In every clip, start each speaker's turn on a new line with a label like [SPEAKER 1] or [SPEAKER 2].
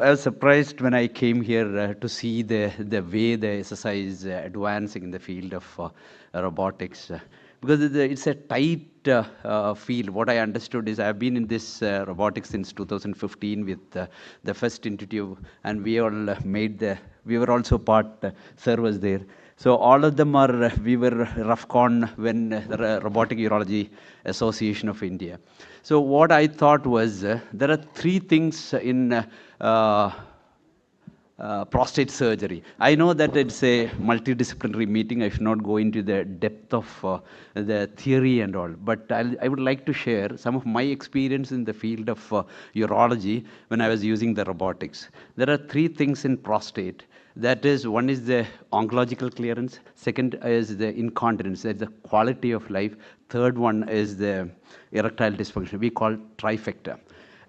[SPEAKER 1] I was surprised when I came here to see the way the SSI is advancing in the field of robotics. Because it's a tight field. What I understood is I've been in this robotics since 2015 with the first intuitive, and we all we were also part, sir was there. So all of them are, we were RUFCON when the Robotic Urology Association of India. So what I thought was, there are three things in prostate surgery. I know that it's a multidisciplinary meeting. I should not go into the depth of the theory and all, but I would like to share some of my experience in the field of urology when I was using the robotics. There are three things in prostate. That is, one is the oncological clearance, second is the incontinence, that's the quality of life, third one is the erectile dysfunction, we call trifecta.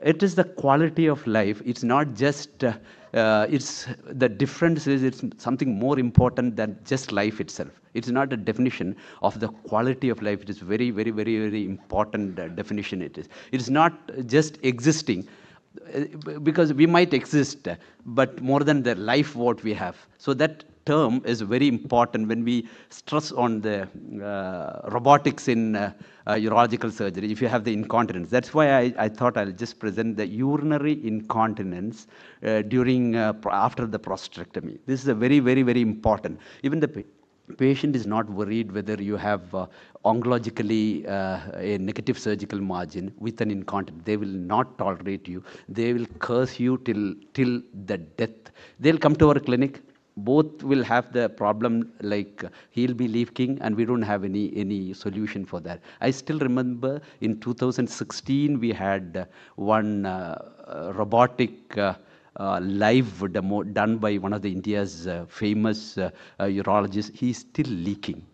[SPEAKER 1] It is the quality of life, it's not just, the difference is it's something more important than just life itself. It's not a definition of the quality of life, it is very, very, very, very important definition it is. It's not just existing, because we might exist, but more than the life what we have. So that term is very important when we stress on the robotics in urological surgery, if you have the incontinence. That's why I thought I'll just present the urinary incontinence during, after the prostatectomy. This is a very, very, very important. Even the patient is not worried whether you have oncologically a negative surgical margin with an incontinent. They will not tolerate you. They will curse you till the death. They'll come to our clinic. Both will have the problem, like he'll be leaking and we don't have any solution for that. I still remember in 2016 we had one robotic live demo done by one of the India's famous urologists. He's still leaking.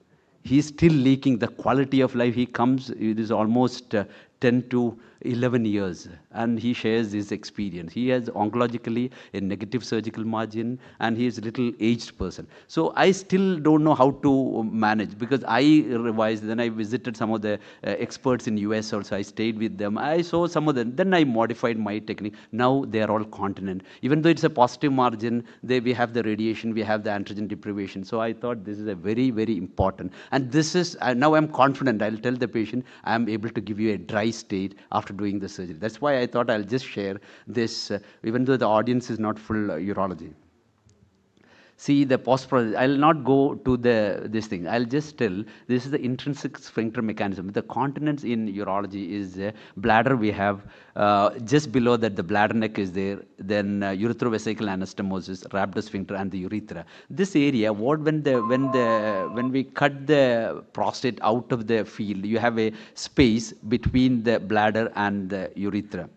[SPEAKER 1] He's still leaking. The quality of life, he comes, it is almost 10 to 11 years, and he shares his experience. He has oncologically a negative surgical margin, and he is a little aged person. So I still don't know how to manage, because I revised, then I visited some of the experts in US also. I stayed with them. I saw some of them. Then I modified my technique. Now they are all continent. Even though it's a positive margin, we have the radiation, we have the androgen deprivation. So I thought this is a very, very important. And this is, now I'm confident. I'll tell the patient, I'm able to give you a dry state after doing the surgery. That's why I thought I'll just share this, even though the audience is not full urology. See the post-process. I'll not go to this thing. I'll just tell this is the intrinsic sphincter mechanism. The continence in urology is bladder. We have just below that the bladder neck is there. Then urethrovesical anastomosis, rhabdosphincter, and the urethra. This area, when we cut the prostate out of the field, you have a space between the bladder and the urethra.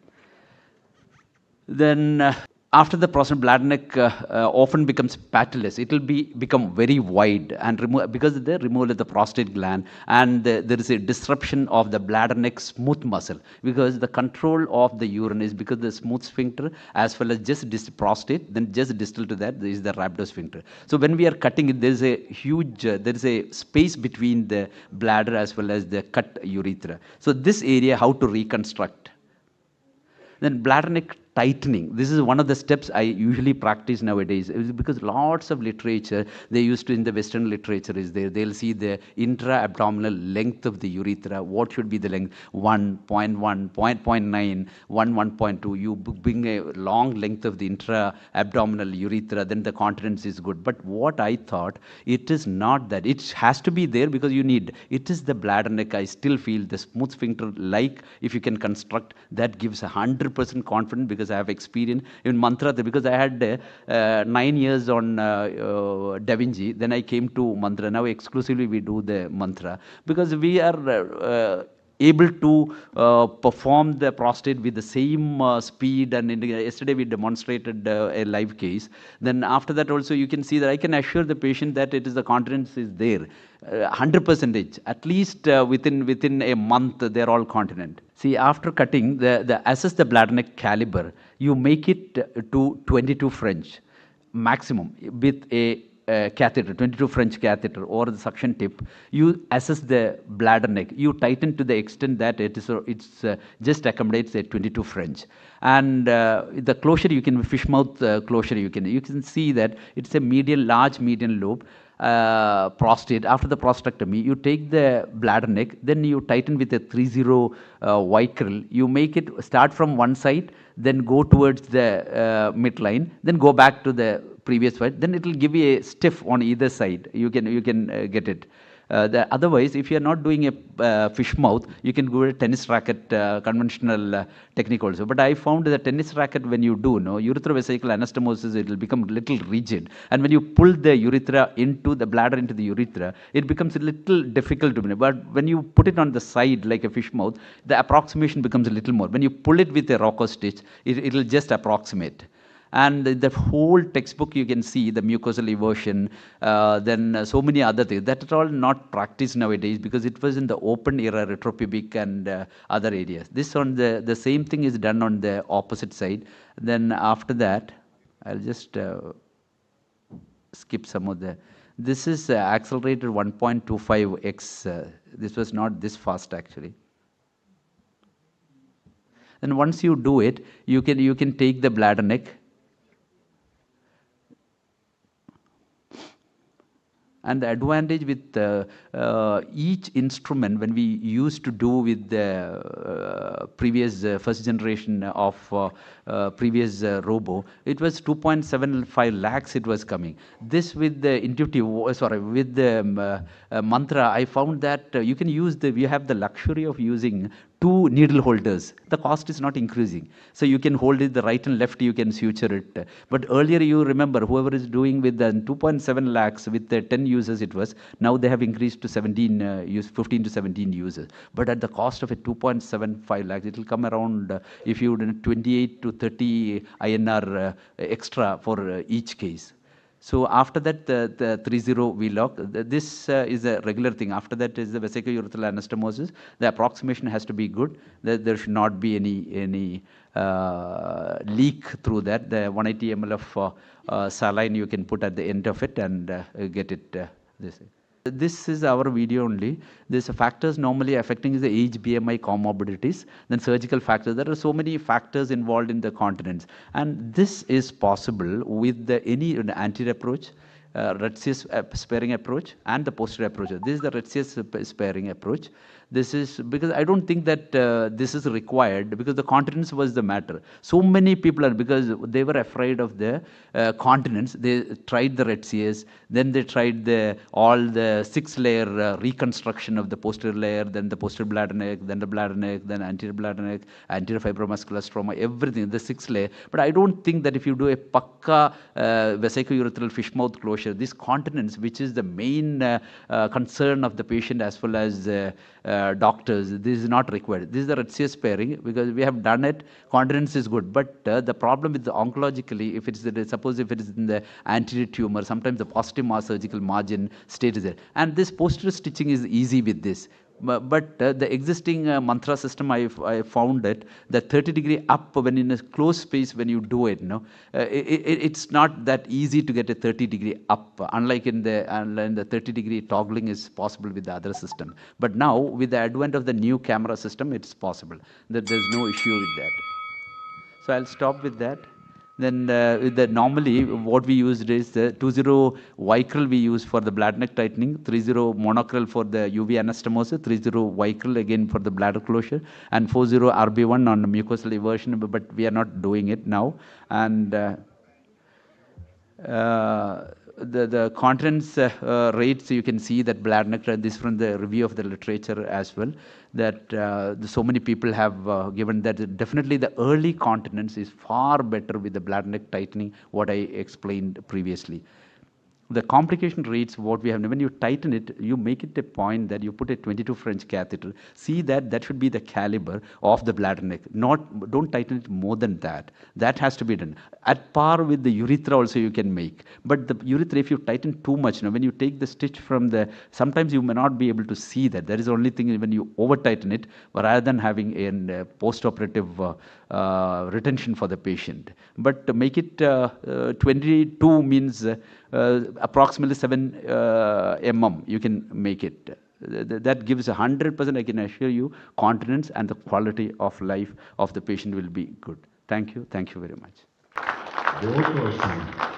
[SPEAKER 1] Then after the prostate, bladder neck often becomes patulous. It will become very wide and because of the removal of the prostate gland, and there is a disruption of the bladder neck smooth muscle, because the control of the urine is because the smooth sphincter as well as just prostate, then just distal to that is the rhabdosphincter. So when we are cutting it, there is a huge, there is a space between the bladder as well as the cut urethra. So this area, how to reconstruct. Then bladder neck tightening. This is one of the steps I usually practice nowadays, because lots of literature they used to in the Western literature is there. They'll see the intra-abdominal length of the urethra. What should be the length? 1.1, 0.9, 1.2. You bring a long length of the intra-abdominal urethra, then the continence is good. But what I thought, it is not that. It has to be there because you need. It is the bladder neck. I still feel the smooth sphincter, like if you can construct, that gives 100% confidence, because I have experience in mantra, because I had 9 years on Da Vinci. Then I came to mantra. Now exclusively we do the mantra, because we are able to perform the prostate with the same speed. And yesterday we demonstrated a live case. Then after that also you can see that I can assure the patient that it is the continence is there, 100%. At least within a month they are all continent. See, after cutting, assess the bladder neck caliber. You make it to 22 French maximum with a catheter, 22 French catheter or the suction tip, you assess the bladder neck. You tighten to the extent that it's just accommodates a 22 French. And the closure, you can fish mouth closure, you can see that it's a large median lobe. Prostate. After the prostatectomy, you take the bladder neck, then you tighten with a 3-0 vicryl. You make it start from one side, then go towards the midline, then go back to the previous side. Then it will give you a stiff on either side. You can get it. Otherwise, if you are not doing a fish mouth, you can go a tennis racket conventional technique also. But I found the tennis racket, when you do urethrovesical anastomosis, it will become a little rigid. And when you pull the urethra into the bladder into the urethra, it becomes a little difficult to manage. But when you put it on the side like a fish mouth, the approximation becomes a little more. When you pull it with a Rocco stitch, it will just approximate. And the whole textbook, you can see the mucosal eversion, then so many other things that are all not practiced nowadays, because it was in the open era, retropubic and other areas. This on the same thing is done on the opposite side. Then after that, I'll just skip some of the. This is accelerated 1.25x. This was not this fast actually. And once you do it, you can take the bladder neck. And the advantage with each instrument, when we used to do with the previous first generation of previous Robo, it was 2.75 lakhs it was coming. This with the with the Mantra, I found that you can use we have the luxury of using 2 needle holders. The cost is not increasing. So you can hold it the right and left, you can suture it. But earlier, you remember, whoever is doing with the 2.7 lakhs with the 10 users it was, now they have increased to 15 to 17 users. But at the cost of a 2.75 lakhs, it will come around, if you 28 to 30 INR extra for each case. So after that, the 3-0 V-lock, this is a regular thing. After that is the vesicourethral anastomosis. The approximation has to be good. There should not be any leak through that. The 180 ml of saline you can put at the end of it and get it this. This is our video only. These factors normally affecting is the age, BMI, comorbidities, then surgical factors. There are so many factors involved in the continence. And this is possible with any anterior approach, Retzius sparing approach, and the posterior approach. This is the Retzius sparing approach. This is because I don't think that this is required, because the continence was the matter. So many people are, because they were afraid of the continence, they tried the Retzius, then they tried all the 6-layer reconstruction of the posterior layer, then the posterior bladder neck, then the bladder neck, then anterior bladder neck, anterior fibromuscular stroma, everything, the 6-layer. But I don't think that if you do a pakka vesicourethral fish mouth closure, this continence, which is the main concern of the patient as well as doctors, this is not required. This is the Retzius sparing, because we have done it. Continence is good, but the problem with the oncologically, if it's suppose if it is in the anterior tumor, sometimes the posterior surgical margin stays there, and this posterior stitching is easy with this. But the existing mantra system, I found it, the 30-degree up, when in a closed space, when you do it, it's not that easy to get a 30-degree up, unlike in the 30-degree toggling is possible with the other system. But now, with the advent of the new camera system, it's possible. There's no issue with that. So I'll stop with that. Then normally what we used is the 2-0 vicryl we use for the bladder neck tightening, 3-0 monocryl for the UV anastomosis, 3-0 vicryl again for the bladder closure, and 4-0 RB1 on mucosal eversion, but we are not doing it now. And the continence rates, you can see that bladder neck, this from the review of the literature as well, that so many people have given that definitely the early continence is far better with the bladder neck tightening, what I explained previously. The complication rates, what we have, when you tighten it, you make it a point that you put a 22 French catheter. See that should be the caliber of the bladder neck. Don't tighten it more than that. That has to be done. At par with the urethra also you can make. But the urethra, if you tighten too much, when you take the stitch from sometimes you may not be able to see that. That is the only thing when you over tighten it, rather than having a post-operative retention for the patient. But make it 22 means approximately 7 mm. You can make it. That gives 100%, I can assure you, continence, and the quality of life of the patient will be good. Thank you. Thank you very much.
[SPEAKER 2] बहुत